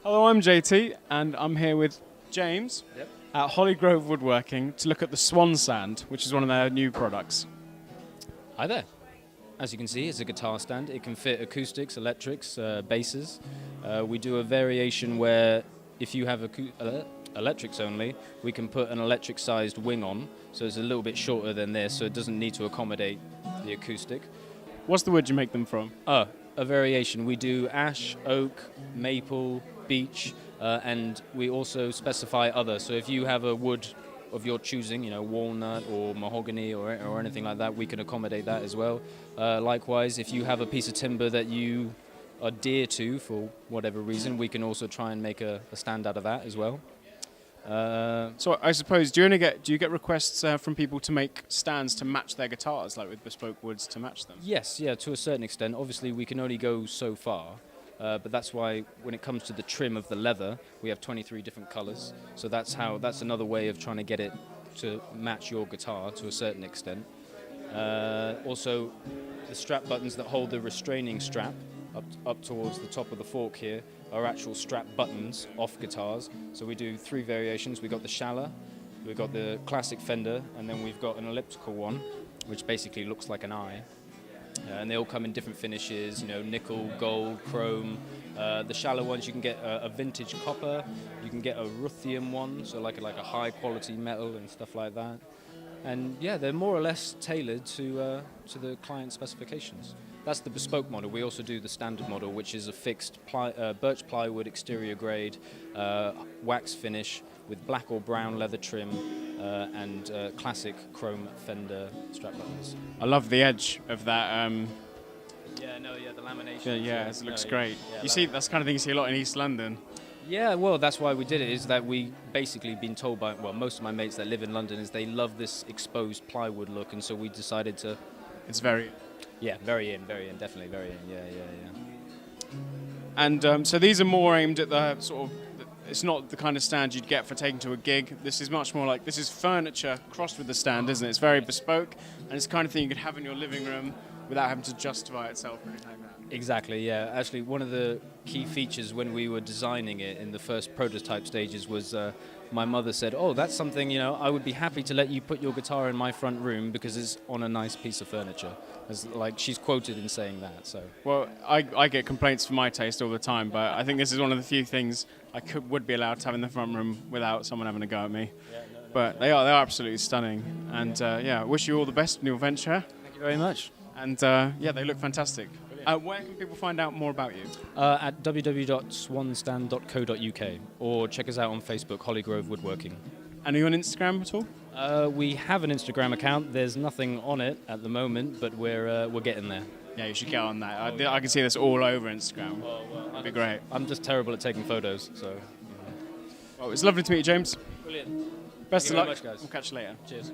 Hello, I'm JT, and I'm here with James Yep. at Holly Grove Woodworking to look at the Swan Stand, which is one of their new products. Hi there. As you can see, it's a guitar stand. It can fit acoustics, electrics, basses. We do a variation where if you have electrics only, we can put an electric-sized wing on, so it's a little bit shorter than this, so it doesn't need to accommodate the acoustic. What's the wood you make them from? A variation. We do ash, oak, maple, beech, and we also specify other. So if you have a wood of your choosing, walnut or mahogany or anything like that, we can accommodate that as well. Likewise, if you have a piece of timber that you are dear to for whatever reason, we can also try and make a stand out of that as well. So I suppose, do you get requests from people to make stands to match their guitars, like with bespoke woods to match them? Yes, yeah, to a certain extent. Obviously, we can only go so far, but that's why when it comes to the trim of the leather, we have 23 different colors. So that's another way of trying to get it to match your guitar to a certain extent. Also, the strap buttons that hold the restraining strap up towards the top of the fork here are actual strap buttons off guitars. So we do 3 variations. We've got the Shala, we've got the classic Fender, and then we've got an elliptical one, which basically looks like an eye. And they all come in different finishes, nickel, gold, chrome. The Shala ones, you can get a vintage copper, you can get a ruthenium one, so like a high quality metal and stuff like that. And yeah, they're more or less tailored to the client specifications. That's the bespoke model. We also do the standard model, which is a fixed birch plywood exterior grade, wax finish with black or brown leather trim, and classic chrome Fender strap buttons. I love the edge of that. The lamination. Yeah, it looks great. You see, that's the kind of thing you see a lot in East London. Yeah, well, that's why we did it, is that we basically been told by, most of my mates that live in London is they love this exposed plywood look, and so we decided to... It's very... Yeah, very in, definitely very in, yeah. And so these are more aimed at the sort of... It's not the kind of stand you'd get for taking to a gig. This is much more like, this is furniture crossed with the stand, isn't it? It's very bespoke, and it's the kind of thing you could have in your living room without having to justify itself or anything like that. Exactly, yeah. Actually, one of the key features when we were designing it in the first prototype stages was my mother said, "Oh, that's something, I would be happy to let you put your guitar in my front room because it's on a nice piece of furniture." She's quoted in saying that. So. Well, I get complaints for my taste all the time, but I think this is one of the few things I would be allowed to have in the front room without someone having a go at me. Yeah, But they are absolutely stunning, and I wish you all the best in your venture. Thank you very much. And they look fantastic. Where can people find out more about you? At www.swanstand.co.uk, or check us out on Facebook, Holly Grove Woodworking. And are you on Instagram at all? We have an Instagram account. There's nothing on it at the moment, but we're getting there. Yeah, you should get on that. I can see this all over Instagram. That'd be great. I'm just terrible at taking photos, so. Well, it's lovely to meet you, James. Brilliant. Best of luck. Thank you very much, guys. We'll catch you later. Cheers.